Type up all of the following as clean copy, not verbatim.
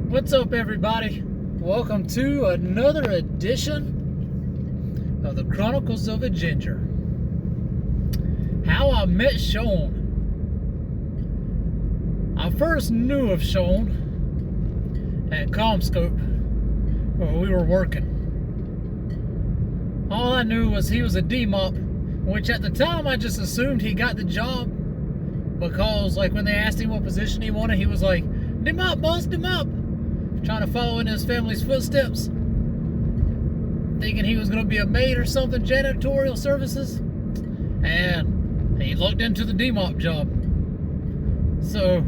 What's up, everybody? Welcome to another edition of the Chronicles of a Ginger. How I met Sean. I first knew of Sean at CommScope where we were working. All I knew was he was a D-Mop, which at the time I just assumed he got the job because, like, when they asked him what position he wanted, he was like, D-Mop, boss, D-Mop. Trying to follow in his family's footsteps, thinking he was going to be a maid or something, janitorial services, and he looked into the D-Mop job. So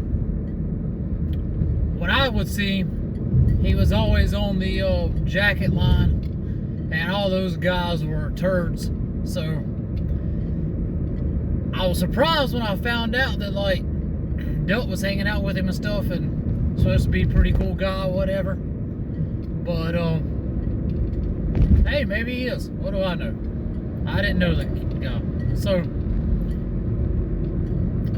when I would see him, he was always on the jacket line, and all those guys were turds. So I was surprised when I found out that, like, Delt was hanging out with him and stuff, and supposed to be a pretty cool guy, whatever. But hey, maybe he is. What do I know? I didn't know that guy. So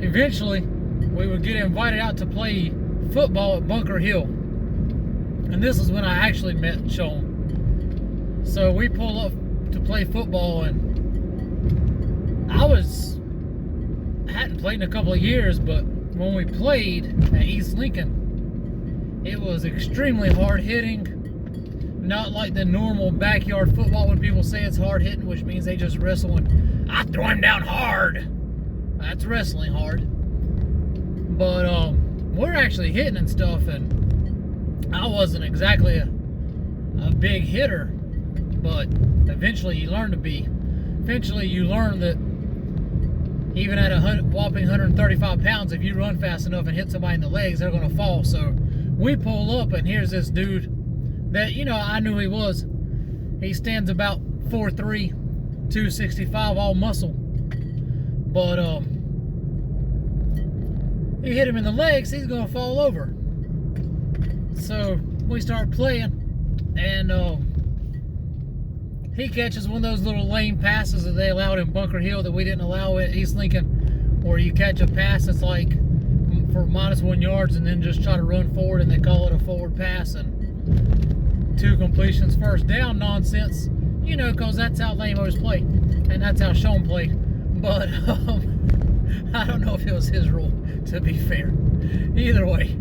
eventually we would get invited out to play football at Bunker Hill, and this is when I actually met Sean. So we pull up to play football, and I hadn't played in a couple of years, but when we played at East Lincoln, it was extremely hard hitting. Not like the normal backyard football when people say it's hard hitting, which means they just wrestle and I throw him down hard. That's wrestling hard. But we're actually hitting and stuff, and I wasn't exactly a big hitter, but eventually you learn to be. Eventually you learn that even at a whopping 135 pounds, if you run fast enough and hit somebody in the legs, they're going to fall. So we pull up, and here's this dude that, you know, I knew he was. He stands about 4'3", 265, all muscle. But you hit him in the legs, he's going to fall over. So we start playing, and he catches one of those little lame passes that they allowed in Bunker Hill that we didn't allow at East Lincoln, where you catch a pass that's like for -1 yards and then just try to run forward, and they call it a forward pass, and 2 completions, first down nonsense, you know, because that's how lame-os play, and that's how Sean played. But I don't know if it was his rule, to be fair. Either way,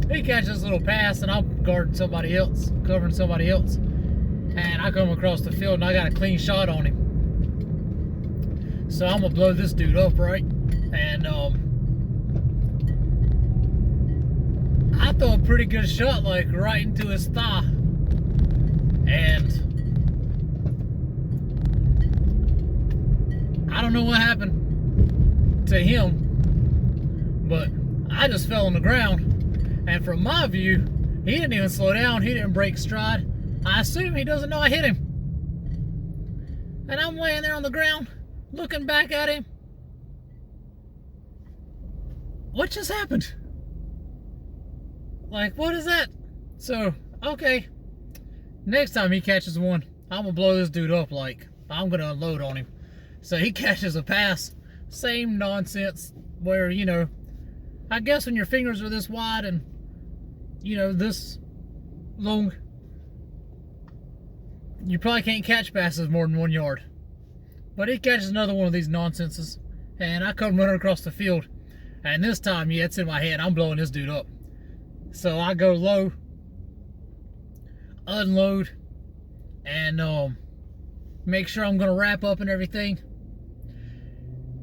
he catches this little pass, and I'm guarding somebody else, covering somebody else, and I come across the field, and I got a clean shot on him. So I'm gonna blow this dude up, right? And I throw a pretty good shot, like right into his thigh, and I don't know what happened to him, but I just fell on the ground, and from my view, he didn't even slow down, he didn't break stride. I assume he doesn't know I hit him, and I'm laying there on the ground looking back at him. What just happened? Like, what is that? So, okay, next time he catches one, I'm gonna blow this dude up. Like, I'm gonna unload on him. So he catches a pass, same nonsense, where, you know, I guess when your fingers are this wide and, you know, this long, you probably can't catch passes more than 1 yard. But he catches another one of these nonsenses, and I come running across the field, and this time, yeah, it's in my head, I'm blowing this dude up. So I go low, unload, and make sure I'm going to wrap up and everything.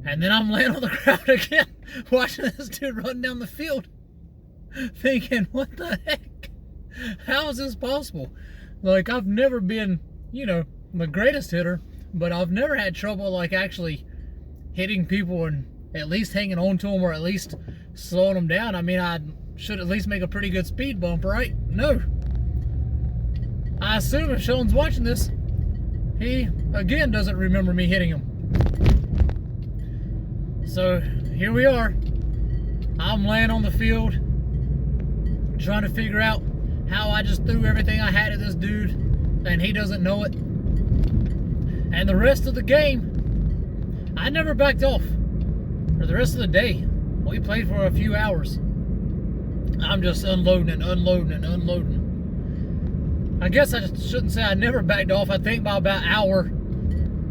And then I'm laying on the ground again, watching this dude run down the field, thinking, what the heck? How is this possible? Like, I've never been, you know, the greatest hitter, but I've never had trouble, like, actually hitting people and at least hanging on to them, or at least slowing them down. I mean, I should at least make a pretty good speed bump, right? No. I assume if Sean's watching this, he, again, doesn't remember me hitting him. So, here we are. I'm laying on the field, trying to figure out how I just threw everything I had at this dude, and he doesn't know it. And the rest of the game, I never backed off. For the rest of the day, we played for a few hours. I'm just unloading and unloading and unloading. I guess I shouldn't say I never backed off. I think by about hour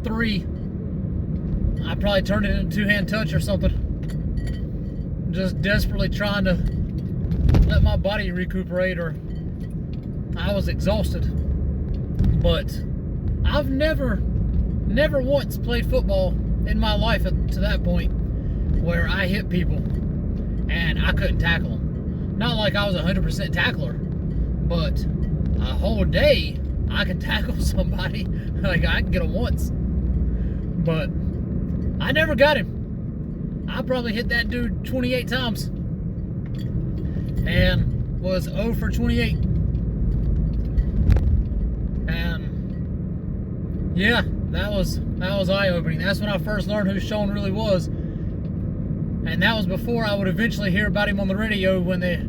3, I probably turned it into two-hand touch or something. Just desperately trying to let my body recuperate, or I was exhausted. But I've never once played football in my life to that point where I hit people and I couldn't tackle them. Not like I was a 100% tackler, but a whole day I can tackle somebody. Like, I can get them once. But I never got him. I probably hit that dude 28 times and was 0 for 28. And yeah, that was eye-opening. That's when I first learned who Sean really was. And that was before I would eventually hear about him on the radio when the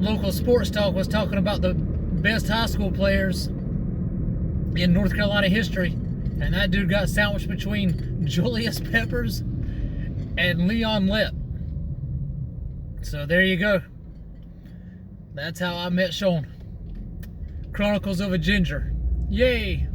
local sports talk was talking about the best high school players in North Carolina history. And that dude got sandwiched between Julius Peppers and Leon Lett. So there you go. That's how I met Sean. Chronicles of a Ginger. Yay!